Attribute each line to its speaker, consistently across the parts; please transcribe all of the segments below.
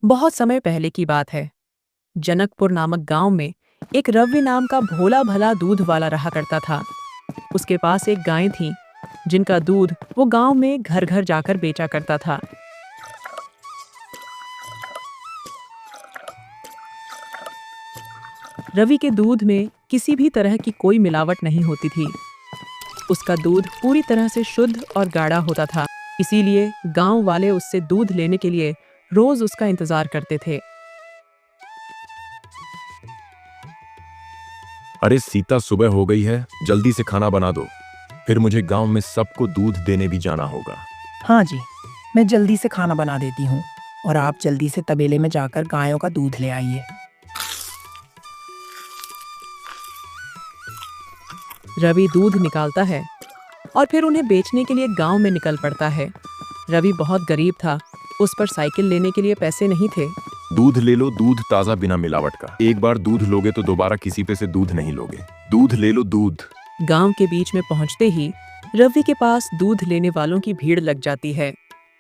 Speaker 1: बहुत समय पहले की बात है। जनकपुर नामक गांव में एक रवि नाम का भोला भला दूध वाला रहा करता था। उसके पास एक गाय थी जिनका दूध वो गांव में घर घर जाकर बेचा करता था। रवि के दूध में किसी भी तरह की कोई मिलावट नहीं होती थी। उसका दूध पूरी तरह से शुद्ध और गाढ़ा होता था। इसीलिए गांव वाले उससे दूध लेने के लिए रोज उसका इंतजार करते थे।
Speaker 2: अरे सीता, सुबह हो गई है, जल्दी से खाना बना दो, फिर मुझे गांव में सबको दूध देने भी जाना होगा।
Speaker 3: हाँ जी, मैं जल्दी से खाना बना देती हूँ और आप जल्दी से तबेले में जाकर गायों का दूध ले आइए।
Speaker 1: रवि दूध निकालता है और फिर उन्हें बेचने के लिए गांव में निकल पड़ता है। रवि बहुत गरीब था, उस पर साइकिल लेने के लिए पैसे नहीं थे।
Speaker 2: दूध ले लो, दूध ताजा बिना मिलावट का। एक बार दूध लोगे तो दोबारा किसी पे से दूध नहीं लोगे। दूध ले लो, दूध।
Speaker 1: गांव के बीच में पहुंचते ही रवि के पास दूध लेने वालों की भीड़ लग जाती है।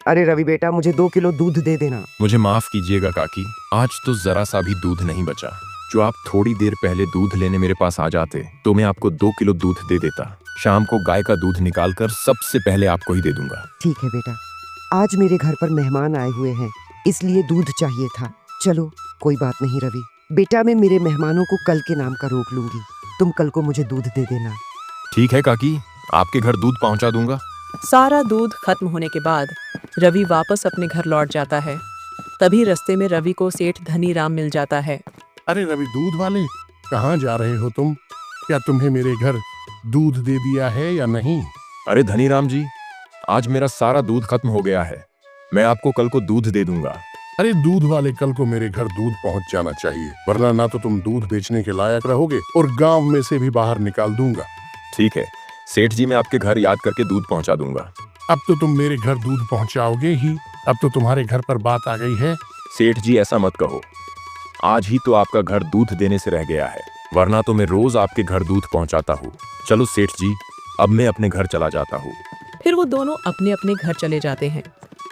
Speaker 4: अरे रवि बेटा, मुझे 2 किलो दूध दे देना।
Speaker 2: मुझे माफ कीजिएगा काकी, आज तो जरा सा भी दूध नहीं बचा। जो आप थोड़ी देर पहले दूध लेने मेरे पास आ जाते तो मैं आपको 2 किलो दूध दे देता। शाम को गाय का दूध निकालकर सबसे पहले आपको ही दे दूंगा।
Speaker 4: ठीक है बेटा, आज मेरे घर पर मेहमान आए हुए हैं, इसलिए दूध चाहिए था। चलो कोई बात नहीं रवि बेटा, मैं मेरे मेहमानों को कल के नाम का रोक लूंगी। तुम कल को मुझे दूध दे देना।
Speaker 2: ठीक है काकी, आपके घर दूध पहुंचा दूंगा।
Speaker 1: सारा दूध खत्म होने के बाद रवि वापस अपने घर लौट जाता है। तभी रास्ते में रवि को सेठ धनीराम मिल जाता है।
Speaker 5: अरे रवि दूध वाले, कहाँ जा रहे हो तुम? क्या तुम्हें मेरे घर दूध दे दिया है या नहीं?
Speaker 2: अरे धनीराम जी, आज मेरा सारा दूध खत्म हो गया है, मैं आपको कल को दूध दे दूंगा।
Speaker 5: अरे दूध वाले, कल को मेरे घर दूध पहुंच जाना चाहिए, वरना ना तो तुम दूध बेचने के लायक रहोगे और गांव में से भी बाहर निकाल दूंगा।
Speaker 2: ठीक है सेठ जी, मैं आपके घर याद करके दूध पहुंचा दूंगा।
Speaker 5: अब तो तुम मेरे घर दूध पहुंचाओगे ही, अब तो तुम्हारे घर पर बात आ गई है।
Speaker 2: सेठ जी ऐसा मत कहो, आज ही तो आपका घर दूध देने से रह गया है, वरना तो मैं रोज आपके घर दूध पहुंचाता हूँ। चलो सेठ जी, अब मैं अपने घर चला जाता हूँ।
Speaker 1: फिर वो दोनों अपने अपने घर चले जाते हैं।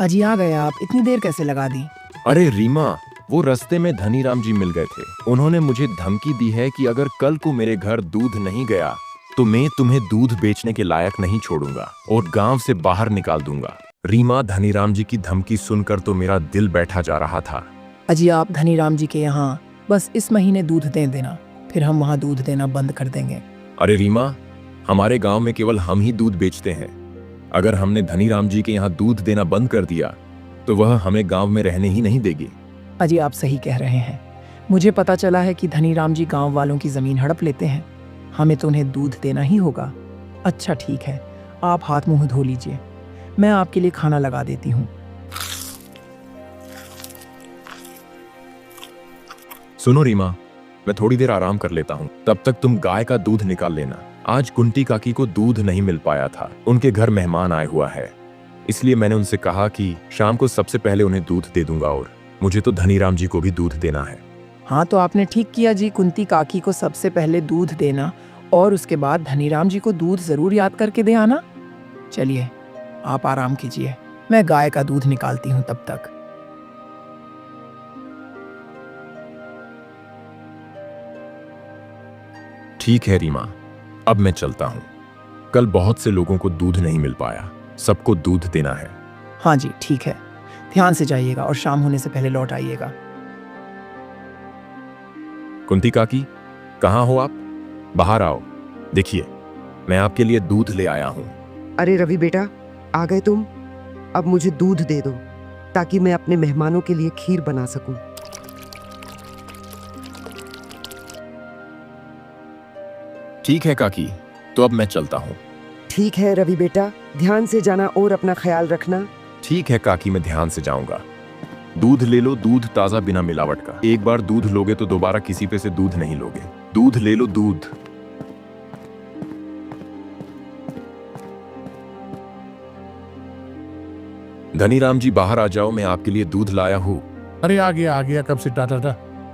Speaker 3: अजी आ गए आप, इतनी देर कैसे लगा दी?
Speaker 2: अरे रीमा, वो रास्ते में धनीराम जी मिल गए थे। उन्होंने मुझे धमकी दी है कि अगर कल को मेरे घर दूध नहीं गया तो मैं तुम्हें दूध बेचने के लायक नहीं छोड़ूंगा और गांव से बाहर निकाल दूंगा। रीमा, धनीराम जी की धमकी सुनकर तो मेरा दिल बैठा जा रहा था।
Speaker 3: अजी आप धनीराम जी के यहाँ बस इस महीने दूध दे देना, फिर हम वहाँ दूध देना बंद कर देंगे।
Speaker 2: अरे रीमा, हमारे गांव में केवल हम ही दूध बेचते हैं। अगर हमने धनीराम जी के यहाँ दूध देना बंद कर दिया तो वह हमें गांव में रहने ही नहीं देगी।
Speaker 3: अजी आप सही कह रहे हैं, मुझे पता चला है कि धनीराम जी गांव वालों की जमीन हड़प लेते हैं, हमें तो उन्हें दूध देना ही होगा। अच्छा ठीक है, आप हाथ मुंह धो लीजिए, मैं आपके लिए खाना लगा देती हूँ।
Speaker 2: सुनो रीमा, मैं थोड़ी देर आराम कर लेता हूँ, तब तक तुम गाय का दूध निकाल लेना। आज कुंती काकी को दूध नहीं मिल पाया था, उनके घर मेहमान आए हुआ है, इसलिए मैंने उनसे कहा कि शाम को सबसे पहले उन्हें दूध दे दूंगा और मुझे तो धनीराम जी को भी दूध देना है।
Speaker 3: हाँ तो आपने ठीक किया जी, कुंती काकी को सबसे पहले दूध देना और उसके बाद धनीराम जी को दूध जरूर याद करके दे आना। चलिए आप आराम कीजिए, मैं गाय का दूध निकालती हूँ तब तक।
Speaker 2: ठीक है रीमा, अब मैं चलता हूँ। कल बहुत से लोगों को दूध नहीं मिल पाया, सबको दूध देना है।
Speaker 3: हाँ जी ठीक है, ध्यान से जाइएगा और शाम होने से पहले लौट आइएगा।
Speaker 2: कुंती काकी, कहाँ हो आप? बाहर आओ, देखिए मैं आपके लिए दूध ले आया हूँ।
Speaker 4: अरे रवि बेटा, आ गए तुम? अब मुझे दूध दे दो ताकि मैं अपने मेहमानों के लिए खीर बना सकूं।
Speaker 2: ठीक है काकी, तो अब मैं चलता हूँ।
Speaker 4: ठीक है रवि बेटा, ध्यान से जाना और अपना ख्याल रखना।
Speaker 2: ठीक है काकी, मैं ध्यान से जाऊंगा। दूध ले लो, दूध ताजा बिना मिलावट का। एक बार दूध लोगे तो दोबारा किसी पे से दूध नहीं लोगे। दूध ले लो, दूध। धनीराम जी बाहर आ जाओ, मैं आपके लिए दूध लाया हूँ।
Speaker 5: अरे आ गया, कब से टाटा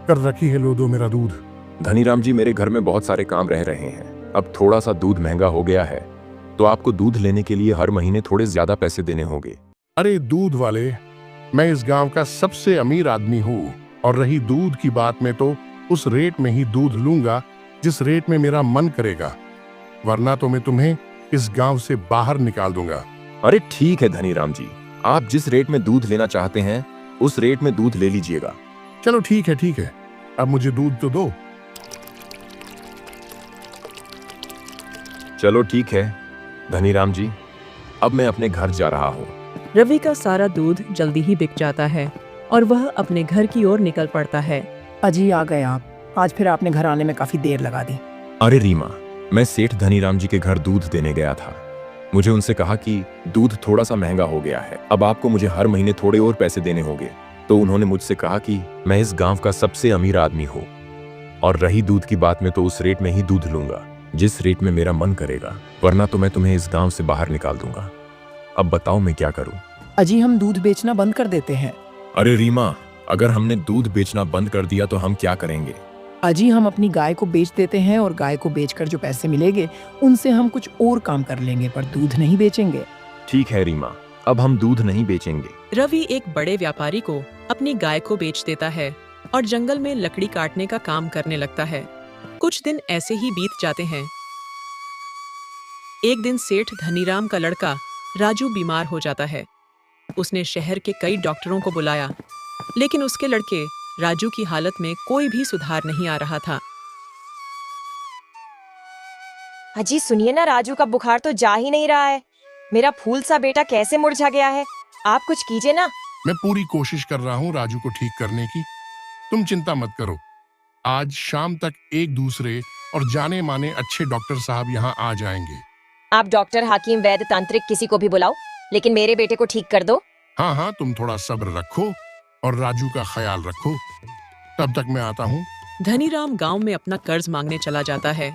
Speaker 5: कर रखी है, लो दो मेरा दूध।
Speaker 2: धनीराम जी, मेरे घर में बहुत सारे काम रह रहे हैं, अब थोड़ा सा दूध महंगा हो गया है, तो आपको दूध लेने के लिए हर महीने थोड़े ज्यादा पैसे देने होंगे।
Speaker 5: अरे दूध वाले, मैं इस गांव का सबसे अमीर आदमी हूँ, और रही दूध की बात में तो उस रेट में ही दूध लूंगा जिस रेट में मेरा मन करेगा, वरना तो मैं तुम्हें इस गांव से बाहर निकाल दूंगा।
Speaker 2: अरे ठीक है धनीराम जी, आप जिस रेट में दूध लेना चाहते हैं उस रेट में दूध ले लीजिएगा।
Speaker 5: चलो ठीक है, अब मुझे दूध तो दो।
Speaker 2: चलो ठीक है धनीराम जी, अब मैं अपने घर जा रहा हूँ।
Speaker 1: रवि का सारा दूध जल्दी ही बिक जाता है और वह अपने घर की ओर निकल पड़ता है।
Speaker 3: अजी आ गए आप। आज फिर आपने घर आने में काफी देर लगा दी।
Speaker 2: अरे रीमा, मैं सेठ धनीराम जी के घर दूध देने गया था। मुझे उनसे कहा कि दूध थोड़ा सा महंगा हो गया है, अब आपको मुझे हर महीने थोड़े और पैसे देने होंगे। तो उन्होंने मुझसे कहा कि मैं इस गांव का सबसे अमीर आदमी हूँ, और रही दूध की बात में तो उस रेट में ही दूध लूंगा जिस रेट में मेरा मन करेगा, वरना तो मैं तुम्हें इस गांव से बाहर निकाल दूंगा। अब बताओ मैं क्या करूं?
Speaker 3: अजी हम दूध बेचना बंद कर देते हैं।
Speaker 2: अरे रीमा, अगर हमने दूध बेचना बंद कर दिया तो हम क्या करेंगे?
Speaker 3: अजी हम अपनी गाय को बेच देते हैं, और गाय को बेचकर जो पैसे मिलेंगे उनसे हम कुछ और काम कर लेंगे, पर दूध नहीं बेचेंगे।
Speaker 2: ठीक है रीमा, अब हम दूध नहीं बेचेंगे।
Speaker 1: रवि एक बड़े व्यापारी को अपनी गाय को बेच देता है और जंगल में लकड़ी काटने का काम करने लगता है। कुछ दिन ऐसे ही बीत जाते हैं। एक दिन सेठ धनीराम का लड़का राजू बीमार हो जाता है। उसने शहर के कई डॉक्टरों को बुलाया, लेकिन उसके लड़के राजू की हालत में कोई भी सुधार नहीं आ रहा था।
Speaker 6: अजी सुनिए ना, राजू का बुखार तो जा ही नहीं रहा है। मेरा फूल सा बेटा कैसे मुरझा गया है, आप कुछ कीजिए ना।
Speaker 5: मैं पूरी कोशिश कर रहा हूँ राजू को ठीक करने की, तुम चिंता मत करो। आज शाम तक एक दूसरे और जाने माने अच्छे डॉक्टर साहब यहाँ आ जाएंगे।
Speaker 6: आप डॉक्टर, हाकिम, वैद्य, तांत्रिक किसी को भी बुलाओ, लेकिन मेरे बेटे को ठीक कर दो।
Speaker 5: हाँ, तुम थोड़ा सब्र रखो और राजू का ख्याल रखो, तब तक मैं आता हूँ।
Speaker 1: धनीराम गांव में अपना कर्ज मांगने चला जाता है।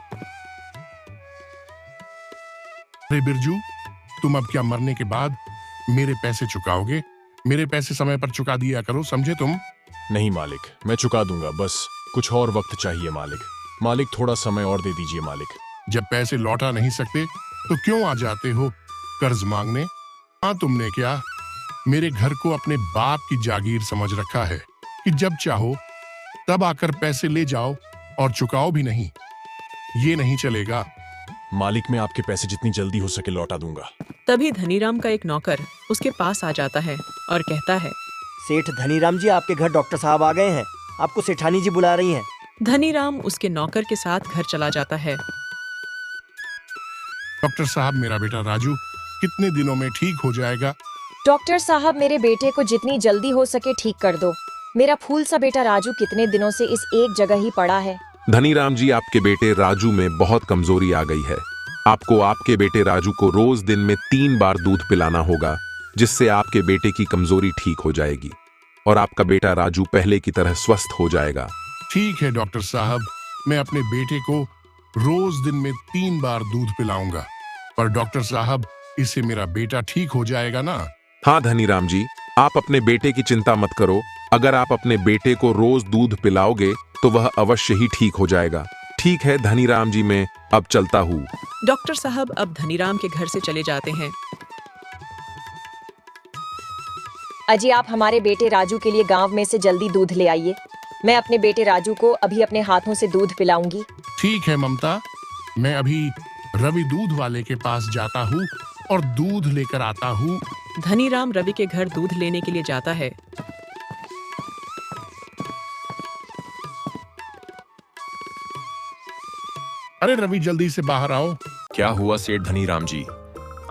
Speaker 5: अरे बिरजू, तुम अब क्या मरने के बाद मेरे पैसे चुकाओगे? मेरे पैसे समय पर चुका दिया करो, समझे तुम?
Speaker 7: नहीं मालिक, मैं चुका दूंगा, बस कुछ और वक्त चाहिए मालिक, थोड़ा समय और दे दीजिए मालिक।
Speaker 5: जब पैसे लौटा नहीं सकते तो क्यों आ जाते हो कर्ज मांगने? हाँ, तुमने क्या मेरे घर को अपने बाप की जागीर समझ रखा है कि जब चाहो तब आकर पैसे ले जाओ और चुकाओ भी नहीं? ये नहीं चलेगा
Speaker 7: मालिक, मैं आपके पैसे जितनी जल्दी हो सके लौटा दूंगा।
Speaker 1: तभी धनीराम का एक नौकर उसके पास आ जाता है और कहता है,
Speaker 8: सेठ धनीराम जी, आपके घर डॉक्टर साहब आ गए हैं, आपको सेठानी जी बुला रही हैं।
Speaker 1: धनीराम उसके नौकर के साथ घर चला जाता है।
Speaker 5: डॉक्टर साहब, मेरा बेटा राजू कितने दिनों में ठीक हो जाएगा?
Speaker 6: डॉक्टर साहब, मेरे बेटे को जितनी जल्दी हो सके ठीक कर दो। मेरा फूल सा बेटा राजू कितने दिनों से इस एक जगह ही पड़ा है।
Speaker 9: धनीराम जी, आपके बेटे राजू में बहुत कमजोरी आ गई है। आपको आपके बेटे राजू को रोज दिन में 3 बार दूध पिलाना होगा, जिससे आपके बेटे की कमजोरी ठीक हो जाएगी और आपका बेटा राजू पहले की तरह स्वस्थ हो जाएगा।
Speaker 5: ठीक है डॉक्टर साहब, मैं अपने बेटे को रोज दिन में 3 बार दूध पिलाऊंगा। पर डॉक्टर साहब, इससे मेरा बेटा ठीक हो जाएगा ना?
Speaker 9: हाँ धनीराम जी, आप अपने बेटे की चिंता मत करो। अगर आप अपने बेटे को रोज दूध पिलाओगे तो वह अवश्य ही ठीक हो जाएगा। ठीक है धनीराम जी, मैं अब चलता हूँ।
Speaker 1: डॉक्टर साहब अब धनीराम के घर से चले जाते हैं।
Speaker 6: अजी, आप हमारे बेटे राजू के लिए गांव में से जल्दी दूध ले आइए। मैं अपने बेटे राजू को अभी अपने हाथों से दूध पिलाऊंगी।
Speaker 5: ठीक है ममता, मैं अभी रवि दूध वाले के पास जाता हूँ और दूध लेकर आता हूँ।
Speaker 1: धनीराम रवि के घर दूध लेने के लिए जाता है।
Speaker 5: अरे रवि, जल्दी से बाहर आओ।
Speaker 2: क्या हुआ सेठ धनीराम जी?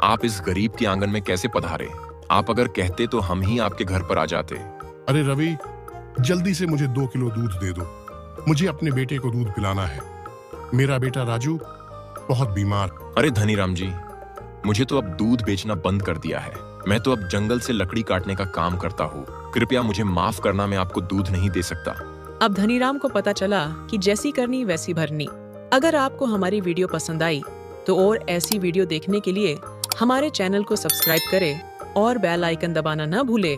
Speaker 2: आप इस गरीब के आंगन में कैसे पधारे? आप अगर कहते तो हम ही आपके घर पर आ जाते।
Speaker 5: अरे रवि, जल्दी से मुझे 2 किलो दूध दे दो। मुझे अपने बेटे को दूध पिलाना है। मेरा बेटा राजू बहुत बीमार।
Speaker 2: अरे धनीराम जी, मुझे तो अब दूध बेचना बंद कर दिया है। मैं तो अब जंगल से लकड़ी काटने का काम करता हूँ। कृपया मुझे माफ करना, मैं आपको दूध नहीं दे सकता।
Speaker 1: अब धनीराम को पता चला कि जैसी करनी वैसी भरनी। अगर आपको हमारी वीडियो पसंद आई तो और ऐसी वीडियो देखने के लिए हमारे चैनल को सब्सक्राइब करें और बेल आइकन दबाना न भूलें।